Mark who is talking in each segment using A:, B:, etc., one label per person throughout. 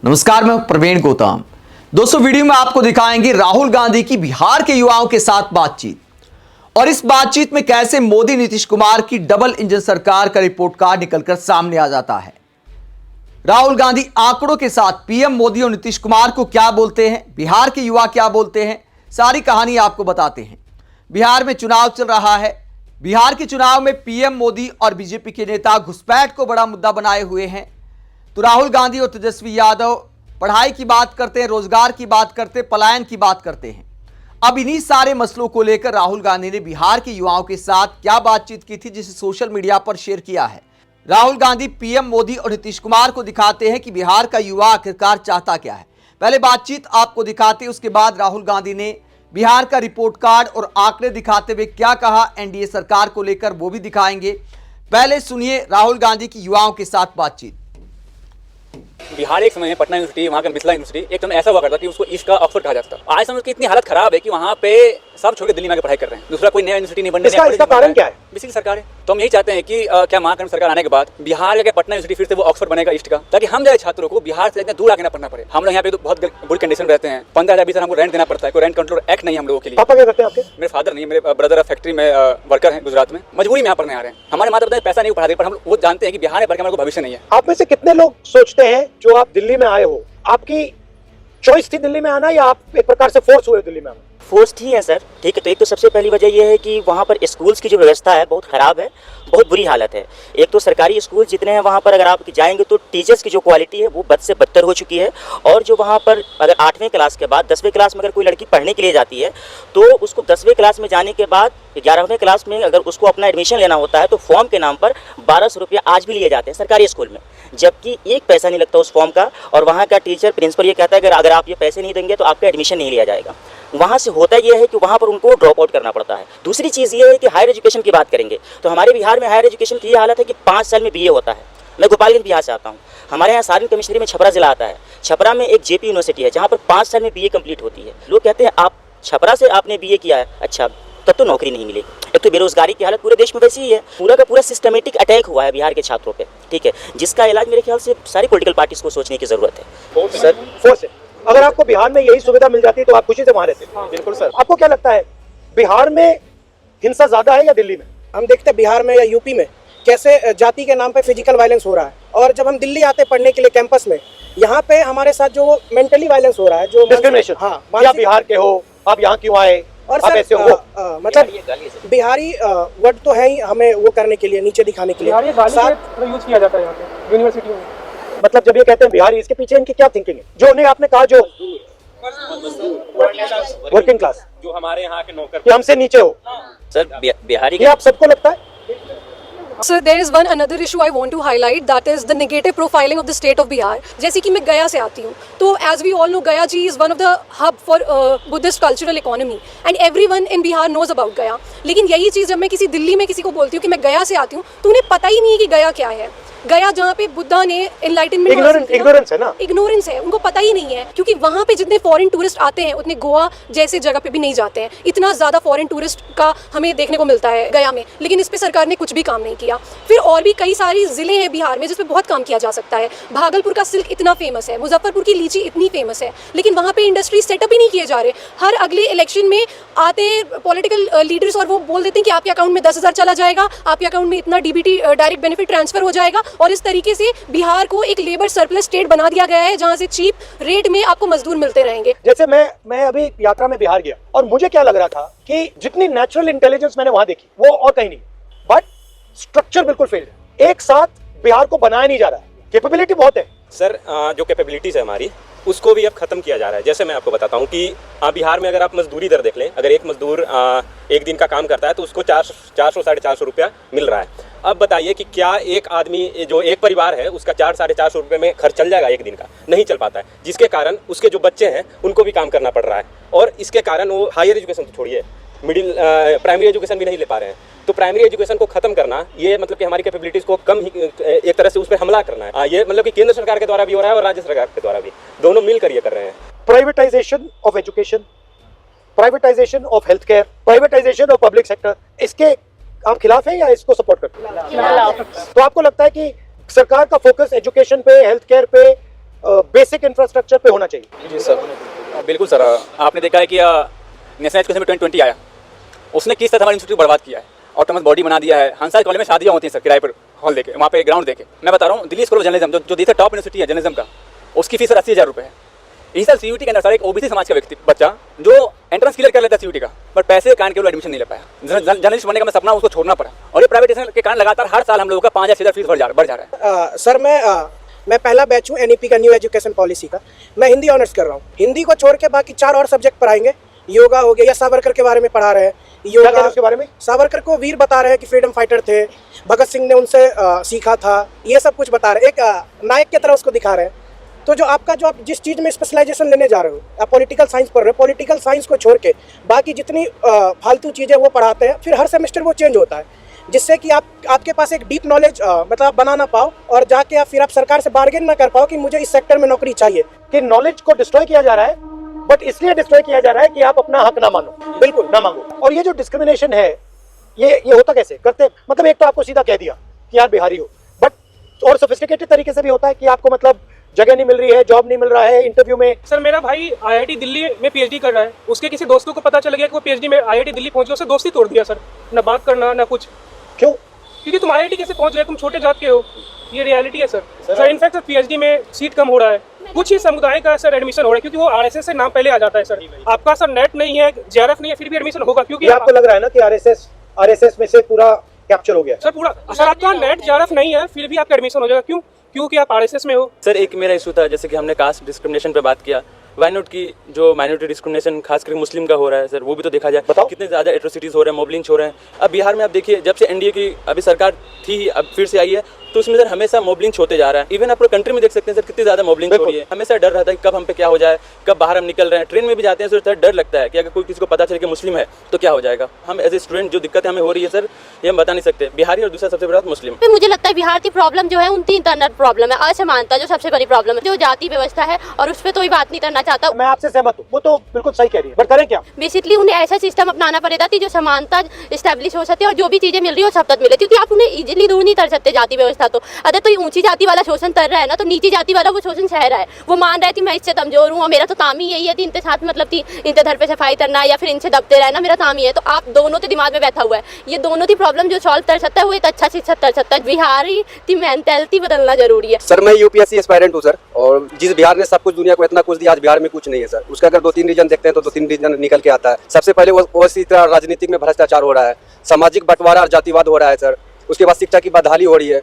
A: नमस्कार, मैं प्रवीण गौतम। दोस्तों, वीडियो में आपको दिखाएंगे राहुल गांधी की बिहार के युवाओं के साथ बातचीत और इस बातचीत में कैसे मोदी नीतीश कुमार की डबल इंजन सरकार का रिपोर्ट कार्ड निकलकर सामने आ जाता है। राहुल गांधी आंकड़ों के साथ पीएम मोदी और नीतीश कुमार को क्या बोलते हैं, बिहार के युवा क्या बोलते हैं, सारी कहानी आपको बताते हैं। बिहार में चुनाव चल रहा है। बिहार के चुनाव में पीएम मोदी और बीजेपी के नेता घुसपैठ को बड़ा मुद्दा बनाए हुए हैं। तो राहुल गांधी और तेजस्वी यादव पढ़ाई की बात करते हैं, रोजगार की बात करते हैं, पलायन की बात करते हैं। अब इन्हीं सारे मसलों को लेकर राहुल गांधी ने बिहार के युवाओं के साथ क्या बातचीत की थी, जिसे सोशल मीडिया पर शेयर किया है। राहुल गांधी पीएम मोदी और नीतीश कुमार को दिखाते हैं कि बिहार का युवा आखिरकार चाहता क्या है। पहले बातचीत आपको दिखाते हैं, उसके बाद राहुल गांधी ने बिहार का रिपोर्ट कार्ड और आंकड़े दिखाते हुए क्या कहा एनडीए सरकार को लेकर, वो भी दिखाएंगे। पहले सुनिए राहुल गांधी की युवाओं के साथ बातचीत।
B: बिहार एक समय में पटना यूनिवर्सिटी, वहाँ का बिस्ला यूनिवर्सिटी एक समय ऐसा हुआ करता कि उसको ईस्ट का ऑक्सफोर्ड कहा जाता था। आज समय की इतनी हालत खराब है कि वहाँ पे सब छोड़ के दिल्ली में आके पढ़ाई कर रहे हैं। दूसरा कोई नया यूनिवर्सिटी नहीं बनने।
C: इसका कारण क्या है?
B: बेसिक सरकार है। तो हम यही चाहते हैं कि क्या महागठबंधन सरकार आने के बाद बिहार का पटना यूनिवर्सिटी फिर से वो ऑक्सफोर्ड बनेगा ईस्ट का, ताकि हम जैसे छात्रों को बिहार से इतना दूर आके ना पढ़ना पड़े। हम लोग यहाँ पे तो बहुत बुरी कंडीशन रहते हैं। 15,000 20,000 हमको रेंट देना पड़ता है। कोई रेंट कंट्रोल एक्ट नहीं है हम लोगों के लिए।
C: पापा क्या करते हैं आपके?
B: मेरे फादर नहीं है, मेरे ब्रदर फैक्ट्री में वर्कर हैं गुजरात में। मजबूरी में यहाँ पढ़ने आ रहे हैं। हमारे माता पिता पैसा नहीं पढ़ा दे, पर हम वो जानते हैं कि बिहार में पढ़ के हमारे भविष्य नहीं है।
C: आप में से कितने लोग सोचते हैं जो आप दिल्ली में आए हो, आपकी चॉइस थी दिल्ली में आना या आप एक प्रकार से फोर्स हुए दिल्ली में आना?
D: फोर्स ही है सर। ठीक है, तो एक तो सबसे पहली वजह यह है कि वहाँ पर स्कूल्स की जो व्यवस्था है बहुत ख़राब है, बहुत बुरी हालत है। एक तो सरकारी स्कूल जितने हैं वहाँ पर अगर आप जाएंगे तो टीचर्स की जो क्वालिटी है वो बद से बदतर हो चुकी है। और जो वहाँ पर अगर 8वीं क्लास के बाद 10वीं क्लास में अगर कोई लड़की पढ़ने के लिए जाती है तो उसको 10वीं क्लास में जाने के बाद 11वीं क्लास में अगर उसको अपना एडमिशन लेना होता है तो फॉर्म के नाम पर 1200 रुपया आज भी लिए जाते हैं सरकारी स्कूल में, जबकि एक पैसा नहीं लगता उस फॉर्म का। और वहाँ का टीचर प्रिंसिपल ये कहता है कि अगर आप ये पैसे नहीं देंगे तो आपका एडमिशन नहीं लिया जाएगा। वहाँ से होता यह है कि वहाँ पर उनको ड्रॉप आउट करना पड़ता है। दूसरी चीज़ ये है कि हायर एजुकेशन की बात करेंगे तो हमारे बिहार में हायर एजुकेशन की ये हालत है कि 5 साल में बीए होता है। मैं गोपालगंज बिहार से आता हूँ। हमारे यहाँ सारण कमिश्नरी में छपरा जिला आता है। छपरा में एक जेपी यूनिवर्सिटी है जहाँ पर 5 साल में बीए कंप्लीट होती है। लोग कहते हैं आप छपरा से आपने बीए किया है, अच्छा तब तो नौकरी नहीं मिलेगी। एक तो बेरोजगारी की हालत पूरे देश में वैसी ही है। पूरा का पूरा सिस्टमेटिक अटैक हुआ है बिहार के छात्रों पे, ठीक है, जिसका इलाज मेरे ख्याल से सारी पॉलिटिकल पार्टीज को सोचने की जरूरत है।
C: सर फोर्स है। अगर आपको बिहार में यही सुविधा मिल जाती है तो आप खुशी से वहां रहते?
E: बिल्कुल सर।
C: आपको क्या लगता है बिहार में हिंसा ज्यादा है या दिल्ली में?
E: हम देखते हैं बिहार में या यूपी में कैसे जाति के नाम पे फिजिकल वायलेंस हो रहा है, और जब हम दिल्ली आते पढ़ने के लिए कैंपस में, यहाँ पे हमारे साथ जो मेंटली वायलेंस हो रहा है, जो
C: डिस्क्रिमिनेशन।
E: हाँ,
C: आप बिहार के हो, आप यहाँ क्यों आए,
E: और
C: आप ऐसे हो?
E: मतलब बिहारी वर्ड तो है ही हमें वो करने के लिए, नीचे दिखाने के लिए
F: यूज किया जाता है यहाँ पे यूनिवर्सिटी में।
C: मतलब जब ये कहते हैं बिहारी, इसके पीछे इनकी क्या थिंकिंग है? जो उन्हें आपने कहा जो वर्किंग क्लास,
F: जो हमारे यहाँ के नौकर,
C: कि हमसे नीचे हो
D: सर बिहारी
C: ये आप सबको लगता है?
G: So there is one another issue I want to highlight, that is the negative profiling of the state of Bihar. जैसे कि मैं गया से आती हूँ, तो as we all know, Gaya ji is one of the hub for Buddhist cultural economy and everyone in Bihar knows about Gaya. लेकिन यही चीज़ जब मैं किसी दिल्ली में किसी को बोलती हूँ कि मैं गया से आती हूँ तो उन्हें पता ही नहीं है कि गया क्या है। गया जहाँ पे बुद्धा ने एनलाइटनमेंट,
C: इग्नोरेंस है ना,
G: इग्नोरेंस है, उनको पता ही नहीं है। क्योंकि वहाँ पे जितने फॉरेन टूरिस्ट आते हैं उतने गोवा जैसे जगह पे भी नहीं जाते हैं। इतना ज़्यादा फॉरेन टूरिस्ट का हमें देखने को मिलता है गया में, लेकिन इस पे सरकार ने कुछ भी काम नहीं किया। फिर और भी कई सारी ज़िले हैं बिहार में जिस पे बहुत काम किया जा सकता है। भागलपुर का सिल्क इतना फेमस है, मुजफ्फरपुर की लीची इतनी फेमस है, लेकिन वहाँ पे इंडस्ट्री सेटअप ही नहीं किए जा रहे। हर अगले इलेक्शन में आते हैं पॉलिटिकल लीडर्स और वो बोल देते हैं कि आपके अकाउंट में 10,000 चला जाएगा, आपके अकाउंट में इतना डीबीटी डायरेक्ट बेनिफिट ट्रांसफर हो जाएगा, और इस तरीके से बिहार को एक लेबर सरप्लस स्टेट बना दिया गया है जहां से चीप रेट में आपको मजदूर मिलते रहेंगे।
C: जैसे मैं अभी यात्रा में बिहार गया और मुझे क्या लग रहा था कि जितनी नेचुरल इंटेलिजेंस मैंने वहां देखी वो और कहीं नहीं, बट स्ट्रक्चर बिल्कुल फेल है। एक साथ बिहार को बनाया नहीं जा रहा है। कैपेबिलिटी बहुत है
F: सर, जो कैपेबिलिटीज है हमारी उसको भी अब खत्म किया जा रहा है। जैसे मैं आपको बताता हूँ कि बिहार में अगर आप मजदूरी दर देख लें, अगर एक मजदूर एक दिन का काम करता है तो उसको 400 साढ़े 400 रुपया मिल रहा है। अब बताइए कि क्या एक आदमी, जो एक परिवार है, उसका 400 साढ़े 400 रुपये में खर्च चल जाएगा? एक दिन का नहीं चल पाता है, जिसके कारण उसके जो बच्चे हैं उनको भी काम करना पड़ रहा है। और इसके कारण वो हायर एजुकेशन तो छोड़िए, मिडिल प्राइमरी एजुकेशन भी नहीं ले पा रहे हैं। तो प्राइमरी एजुकेशन को खत्म करना, ये मतलब कि हमारी कैपेबिलिटीज को कम ही एक तरह से उस पर हमला करना है। ये मतलब कि केंद्र सरकार के द्वारा भी हो रहा है और राज्य सरकार के द्वारा भी, दोनों मिलकर ये कर रहे हैं।
C: Privatisation of education, privatisation of health care, privatisation of public sector, इसके आप खिलाफ हैं या इसको सपोर्ट करते हैं? तो आपको लगता है कि सरकार का फोकस एजुकेशन पे, हेल्थ केयर पे, बेसिक इंफ्रास्ट्रक्चर पे होना चाहिए।
B: जी सर, बिल्कुल सर। आपने देखा है कि नेशनल एजुकेशन में 2020 आया, उसने किस तरह हमारे इंस्टीट्यूट बर्बाद किया है, ऑटोनमस बॉडी बना दिया है। हंसा कॉलेज में शादियाँ होती हैं सर किराए पर, हॉल देके, वहाँ पे ग्राउंड देके। मैं बता रहा हूँ, दिल्ली स्कूल ऑफ जर्नलिज्म जो देश का टॉप यूनिवर्सिटी है जर्नलिज्म का, उसकी फीस सर 80,000 रुपये है। इसी साल CUT के अंदर सर एक OBC समाज का व्यक्ति बच्चा जो एंट्रेंस क्लियर कर लेता है CUT का, बट पैसे के कारण केवल एडमिशन नहीं ले पाया। जर्नलिस्ट बनने का मैं सपना उसको छोड़ना पड़ा, और ये प्राइवेटाइजेशन के कारण लगातार हर साल हम लोगों का 5 या 6 हज़ार फीस बढ़ जा रहा है।
E: सर मैं पहला बैच हूँ NEP का, न्यू एजुकेशन पॉलिसी का। मैं हिंदी ऑनर्स कर रहा हूँ। हिंदी को छोड़ के बाकी 4 और सब्जेक्ट पढ़ाएंगे। योगा हो गया, या सावरकर के बारे में पढ़ा रहे हैं। योगा
C: उसके बारे में
E: सावरकर को वीर बता रहे हैं कि फ्रीडम फाइटर थे, भगत सिंह ने उनसे सीखा था, ये सब कुछ बता रहे हैं। एक नायक की तरह उसको दिखा रहे हैं। तो जो आप जिस चीज़ में स्पेशलाइजेशन लेने जा रहे हो, आप पॉलिटिकल साइंस पढ़ रहे हो, पॉलिटिकल साइंस को छोड़ के बाकी जितनी फालतू चीज़ें वो पढ़ाते हैं, फिर हर सेमेस्टर वो चेंज होता है, जिससे कि आपके पास एक डीप नॉलेज मतलब बना ना पाओ, और जाके फिर आप सरकार से बार्गेन ना कर पाओ कि मुझे इस सेक्टर में नौकरी चाहिए।
C: कि नॉलेज को डिस्ट्रॉय किया जा रहा है, बट इसलिए डिस्ट्रॉय किया जा रहा है कि आप अपना हक ना मानो, बिल्कुल ना मांगो। और ये जो डिस्क्रिमिनेशन है, ये होता कैसे करते, मतलब एक तो आपको सीधा कह दिया कि यार बिहारी हो, बट और सोफिस्टिकेटेड तरीके से भी होता है कि आपको मतलब जगह नहीं मिल रही है, जॉब नहीं मिल रहा है इंटरव्यू में।
H: सर मेरा भाई IIT दिल्ली में PhD कर रहा है। उसके किसी दोस्तों को पता चल गया कि वो PhD में IIT दिल्ली पहुंच गया, उससे दोस्ती तोड़ दिया सर, ना बात करना ना कुछ।
C: क्यों?
H: क्योंकि तुम IIT कैसे पहुंच गए, तुम छोटे जात के हो, ये रियलिटी है सर। इनफैक्ट सर PhD में सीट कम हो रहा है, कुछ ही समुदाय का सर एडमिशन हो रहा है, क्योंकि वो RSS से नाम पहले आ जाता है सर। आपका सर नेट नहीं है, JRF नहीं है, फिर भी एडमिशन होगा, क्योंकि
C: आपको लग रहा है ना कि RSS में से पूरा कैप्चर हो गया
H: सर पूरा। सर आपका नेट JRF नहीं है, फिर भी आपका एडमिशन हो जाएगा। क्यों? क्योंकि आप RSS में हो।
F: सर एक मेरा इशू था, जैसे कि हमने कास्ट डिस्क्रिमिनेशन पे बात किया, वाई नॉट की जो माइनॉरिटी डिस्क्रिमिनेशन खास करके मुस्लिम का हो रहा है सर, वो भी तो देखा जाए।
C: बताओ।
F: कितने ज़्यादा एट्रोसिटीज़ हो रहे हैं, मॉबलिंग हो रहे हैं। अब बिहार में आप देखिए, जब से NDA की अभी सरकार थी, अब फिर से आई है, तो उसमें सर हमेशा मॉबलिंग होते जा रहा है। इवन आप पूरे कंट्री में देख सकते हैं सर, कितनी ज़्यादा मॉबलिंग हो रही है। हमेशा डर रहता है कि कब हम पे क्या हो जाए, कब बाहर हम निकल रहे हैं। ट्रेन में भी जाते हैं सर, डर लगता है कि अगर कोई किसी को पता चले कि मुस्लिम है तो क्या हो जाएगा। हम एज ए स्टूडेंट जो दिक्कतें हमें हो रही है सर, ये हम बता नहीं सकते। बिहारी और दूसरा सबसे बड़ा मुस्लिम।
I: मुझे लगता है बिहार की प्रॉब्लम जो है उनकी इंटरनल प्रॉब्लम है, असमानता जो सबसे बड़ी प्रॉब्लम है, जो जाति व्यवस्था है, और उस पर तो बात नहीं करना चाहता।
C: मैं आपसे सहमत हूँ, वो तो बिल्कुल सही कह रही है, बट करें क्या?
I: बेसिकली उन्हें ऐसा सिस्टम अपनाना पड़ेगा कि जो समानता स्टैब्लिश हो सके और जो भी चीजें मिल रही हो सब तक मिले, क्योंकि आप उन्हें इजीली दूर नहीं कर सकते जाति व्यवस्था। तो अगर तो ऊंची जाति वाला शोषण कर रहा है ना, तो नीची जाति वाला वो शोषण सह रहा है। वो मान रहा है कि मैं इससे कमजोर हूँ और मेरा तो काम ही यही है कि इनके साथ मतलब कि इनके घर पे सफाई करना या फिर इनसे दबते रहना मेरा काम ही है। तो आप दोनों के दिमाग में बैठा हुआ है, ये दोनों की प्रॉब्लम जो सॉल्व कर सकता है वो एक अच्छा शिक्षक कर सकता है। बिहारी की मेंटालिटी बदलना जरूरी है।
J: सर मैं UPSC एस्पायरेंट हूँ सर, और जिस बिहार ने सब कुछ दुनिया को इतना कुछ दिया, आज बिहार में कुछ नहीं है सर। उसका अगर 2-3 रीजन देखते हैं तो 2-3 रीजन निकल के आता है। सबसे पहले वो इसी तरह राजनीतिक में भ्रष्टाचार हो रहा है, सामाजिक बंटवारा और जातिवाद हो रहा है सर। उसके बाद शिक्षा की बदहाली हो रही है,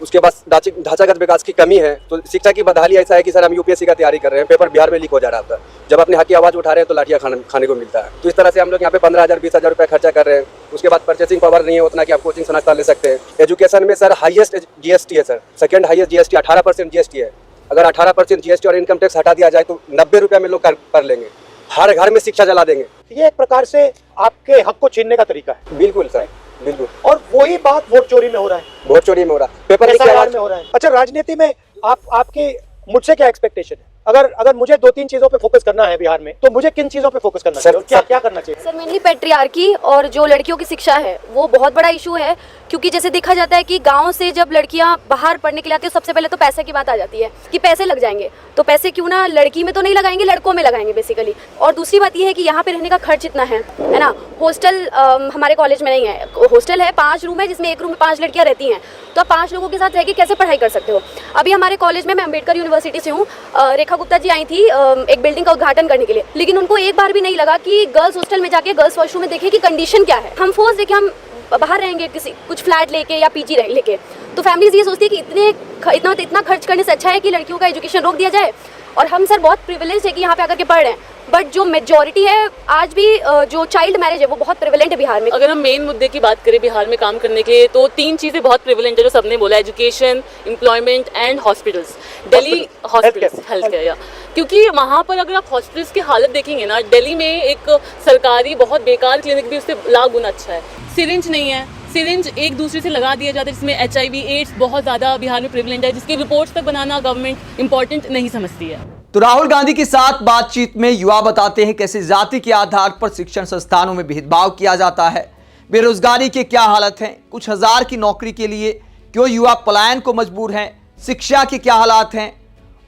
J: उसके बाद ढांचागत विकास की कमी है। तो शिक्षा की बदहाली ऐसा है कि सर हम UPSC का तैयारी कर रहे हैं, पेपर बिहार में लीक हो जा रहा था। जब अपने हक की आवाज़ उठा रहे हैं तो लाठियाँ खाने को मिलता है। तो इस तरह से हम लोग यहाँ पे 15,000 20,000 रुपये खर्चा कर रहे हैं। उसके बाद परचेसिंग पावर नहीं है उतना कि आप कोचिंग संस्था ले सकते हैं। एजुकेशन में सर हाईएस्ट GST है sir, second highest GST 18% GST है। अगर 18% GST और इनकम टैक्स हटा दिया जाए तो 90 रुपये में लोग कर लेंगे, हर घर में शिक्षा जला देंगे।
C: ये एक प्रकार से आपके हक को छीनने का तरीका है।
J: बिल्कुल सर, बिल्कुल।
C: और वही बात वोट चोरी में हो रहा है,
J: वोट चोरी में हो रहा है, पेपर लीक
C: में हो रहा है। अच्छा, राजनीति में आपकी मुझसे क्या एक्सपेक्टेशन है? अगर मुझे 2-3 चीजों पे फोकस करना है बिहार में, तो मुझे किन चीजों पे फोकस करना चाहिए? क्या करना चाहिए?
I: सर मेनली पैट्रियार्की और जो लड़कियों की शिक्षा है वो बहुत बड़ा इशू है, क्योंकि जैसे देखा जाता है कि गांव से जब लड़कियां बाहर पढ़ने के लिए आती है, सबसे पहले तो पैसे की बात आ जाती है कि पैसे लग जाएंगे। तो पैसे क्यों ना लड़की में तो नहीं लगाएंगे, लड़कों में लगाएंगे बेसिकली। और दूसरी बात ये है कि यहाँ पे रहने का खर्च इतना है ना। हॉस्टल हमारे कॉलेज में नहीं है, हॉस्टल है 5 रूम है, जिसमें एक रूम में 5 लड़कियाँ रहती हैं। तो आप 5 लोगों के साथ रह के कैसे पढ़ाई कर सकते हो? अभी हमारे कॉलेज में, मैं अम्बेडकर यूनिवर्सिटी से हूँ, रेखा गुप्ता जी आई थी एक बिल्डिंग का उद्घाटन करने के लिए, लेकिन उनको एक बार भी नहीं लगा कि गर्ल्स हॉस्टल में जाके गर्ल्स वॉशरूम में देखे कि कंडीशन क्या है। हम फोर्स देखे हम बाहर रहेंगे कुछ फ्लैट लेके या PG लेके, तो फैमिलीज ये सोचती है कि इतना खर्च करने से अच्छा है कि लड़कियों का एजुकेशन रोक दिया जाए। और हम सर बहुत प्रिविलेज है कि यहाँ पे आकर के पढ़ रहे हैं, बट जो मेजॉरिटी है आज भी जो चाइल्ड मैरिज है वो बहुत प्रिविलेंट है बिहार में।
K: अगर हम मेन मुद्दे की बात करें बिहार में काम करने के, तो 3 चीज़ें बहुत प्रिविलेंट है जो सबने बोला, education, employment and hospitals. Delhi hospitals, health care, क्योंकि वहाँ पर अगर आप हॉस्पिटल्स की हालत देखेंगे ना, दिल्ली में एक सरकारी बहुत बेकार क्लिनिक भी उससे लाख गुना अच्छा है। सिरिंज नहीं है, सिरिंज एक दूसरे से लगा दिया जाता है, जिसमें HIV एड्स बहुत ज़्यादा बिहार में प्रिविलेंट है, जिसकी रिपोर्ट्स तक बनाना गवर्नमेंट इंपॉर्टेंट नहीं समझती है।
A: तो राहुल गांधी के साथ बातचीत में युवा बताते हैं कैसे जाति के आधार पर शिक्षण संस्थानों में भेदभाव किया जाता है, बेरोजगारी के क्या हालत हैं, कुछ हजार की नौकरी के लिए क्यों युवा पलायन को मजबूर हैं, शिक्षा के क्या हालात हैं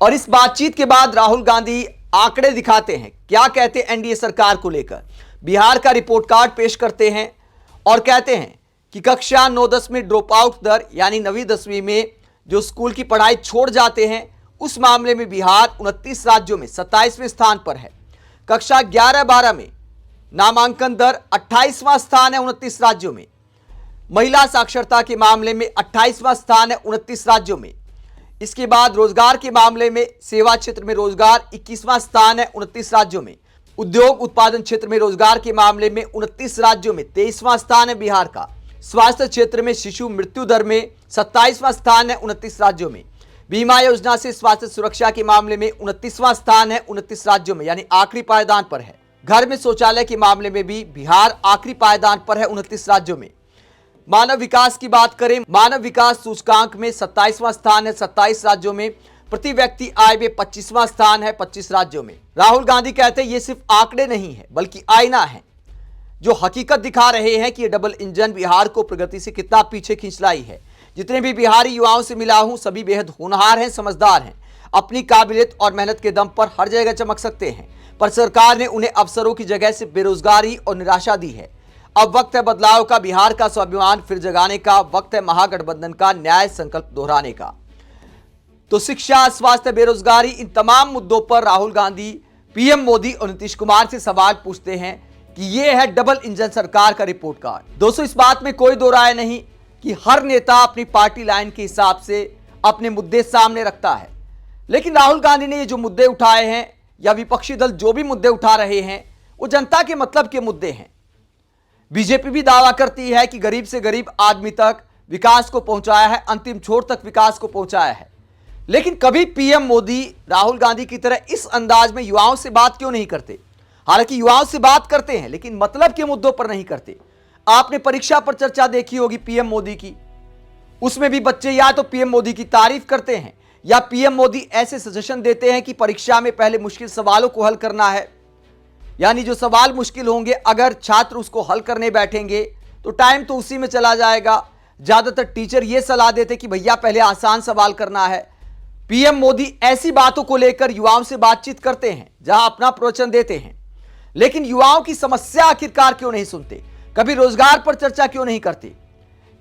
A: और इस बातचीत के बाद राहुल गांधी आंकड़े दिखाते हैं, क्या कहते हैं एनडीए सरकार को लेकर। बिहार का रिपोर्ट कार्ड पेश करते हैं और कहते हैं कि कक्षा 9-10 में ड्रॉप आउट दर यानी 9वीं-10वीं में जो स्कूल की पढ़ाई छोड़ जाते हैं, उस मामले में बिहार 29 राज्यों में 27वें स्थान पर है। कक्षा 11-12 में नामांकन दर 28वां स्थान है 29 राज्यों में। महिला साक्षरता के मामले में 28वां स्थान है 29 राज्यों में। इसके बाद रोजगार के मामले में सेवा क्षेत्र में रोजगार 21वां स्थान है 29 राज्यों में। उद्योग उत्पादन क्षेत्र में रोजगार के मामले में 29 राज्यों में 23वां स्थान है बिहार का। स्वास्थ्य क्षेत्र में शिशु मृत्यु दर में 27वां स्थान है 29 राज्यों में। बीमा योजना से स्वास्थ्य सुरक्षा के मामले में 29वां स्थान है 29 राज्यों में, यानी आखिरी पायदान पर है। घर में शौचालय के मामले में भी बिहार आखिरी पायदान पर है 29 राज्यों में। मानव विकास की बात करें, मानव विकास सूचकांक में 27वां स्थान है 27 राज्यों में। प्रति व्यक्ति आय में 25वां स्थान है 25 राज्यों में। राहुल गांधी कहते हैं ये सिर्फ आंकड़े नहीं है बल्कि आईना है, जो हकीकत दिखा रहे हैं कि ये डबल इंजन बिहार को प्रगति से कितना पीछे खींच लाई है। जितने भी बिहारी युवाओं से मिला हूं, सभी बेहद होनहार हैं, समझदार हैं, अपनी काबिलियत और मेहनत के दम पर हर जगह चमक सकते हैं, पर सरकार ने उन्हें अवसरों की जगह से बेरोजगारी और निराशा दी है। अब वक्त है बदलाव का, बिहार का स्वाभिमान फिर जगाने का, वक्त है महागठबंधन का न्याय संकल्प दोहराने का। तो शिक्षा, स्वास्थ्य, बेरोजगारी, इन तमाम मुद्दों पर राहुल गांधी पीएम मोदी और नीतीश कुमार से सवाल पूछते हैं कि यह है डबल इंजन सरकार का रिपोर्ट कार्ड। दोस्तों, इस बात में कोई दो राय नहीं कि हर नेता अपनी पार्टी लाइन के हिसाब से अपने मुद्दे सामने रखता है, लेकिन राहुल गांधी ने ये जो मुद्दे उठाए हैं या विपक्षी दल जो भी मुद्दे उठा रहे हैं, वो जनता के मतलब के मुद्दे हैं। बीजेपी भी दावा करती है कि गरीब से गरीब आदमी तक विकास को पहुंचाया है, अंतिम छोर तक विकास को पहुंचाया है, लेकिन कभी पीएम मोदी राहुल गांधी की तरह इस अंदाज में युवाओं से बात क्यों नहीं करते। हालांकि युवाओं से बात करते हैं लेकिन मतलब के मुद्दों पर नहीं करते। आपने परीक्षा पर चर्चा देखी होगी पीएम मोदी की, उसमें भी बच्चे या तो पीएम मोदी की तारीफ करते हैं या पीएम मोदी ऐसे सजेशन देते हैं कि परीक्षा में पहले मुश्किल सवालों को हल करना है, यानी जो सवाल मुश्किल होंगे अगर छात्र उसको हल करने बैठेंगे तो टाइम तो उसी में चला जाएगा। ज्यादातर टीचर ये सलाह देते कि भैया पहले आसान सवाल करना है। पीएम मोदी ऐसी बातों को लेकर युवाओं से बातचीत करते हैं, जहां अपना प्रवचन देते हैं, लेकिन युवाओं की समस्या आखिरकार क्यों नहीं सुनते। कभी रोजगार पर चर्चा क्यों नहीं करते।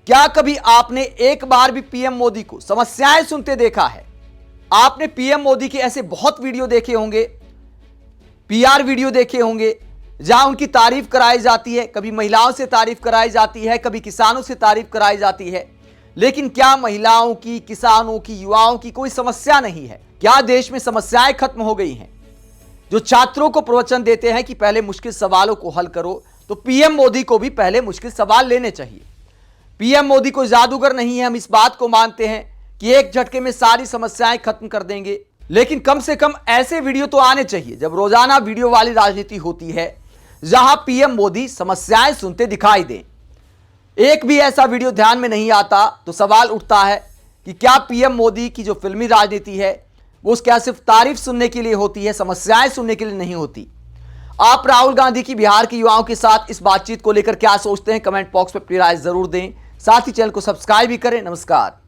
A: क्या कभी आपने एक बार भी पीएम मोदी को समस्याएं सुनते देखा है। आपने पीएम मोदी के ऐसे बहुत वीडियो देखे होंगे, पीआर वीडियो देखे होंगे, जहां उनकी तारीफ कराई जाती है, कभी महिलाओं से तारीफ कराई जाती है, कभी किसानों से तारीफ कराई जाती है, लेकिन क्या महिलाओं की, किसानों की, युवाओं की कोई समस्या नहीं है। क्या देश में समस्याएं खत्म हो गई हैं। जो छात्रों को प्रवचन देते हैं कि पहले मुश्किल सवालों को हल करो, तो पीएम मोदी को भी पहले मुश्किल सवाल लेने चाहिए। पीएम मोदी कोई जादूगर नहीं है, हम इस बात को मानते हैं कि एक झटके में सारी समस्याएं खत्म कर देंगे, लेकिन कम से कम ऐसे वीडियो तो आने चाहिए जब रोजाना वीडियो वाली राजनीति होती है, जहां पीएम मोदी समस्याएं सुनते दिखाई दें। एक भी ऐसा वीडियो ध्यान में नहीं आता तो सवाल उठता है कि क्या पीएम मोदी की जो फिल्मी राजनीति है वो क्या सिर्फ तारीफ सुनने के लिए होती है, समस्याएं सुनने के लिए नहीं होती। आप राहुल गांधी की बिहार के युवाओं के साथ इस बातचीत को लेकर क्या सोचते हैं, कमेंट बॉक्स में अपनी राय जरूर दें। साथ ही चैनल को सब्सक्राइब भी करें। नमस्कार।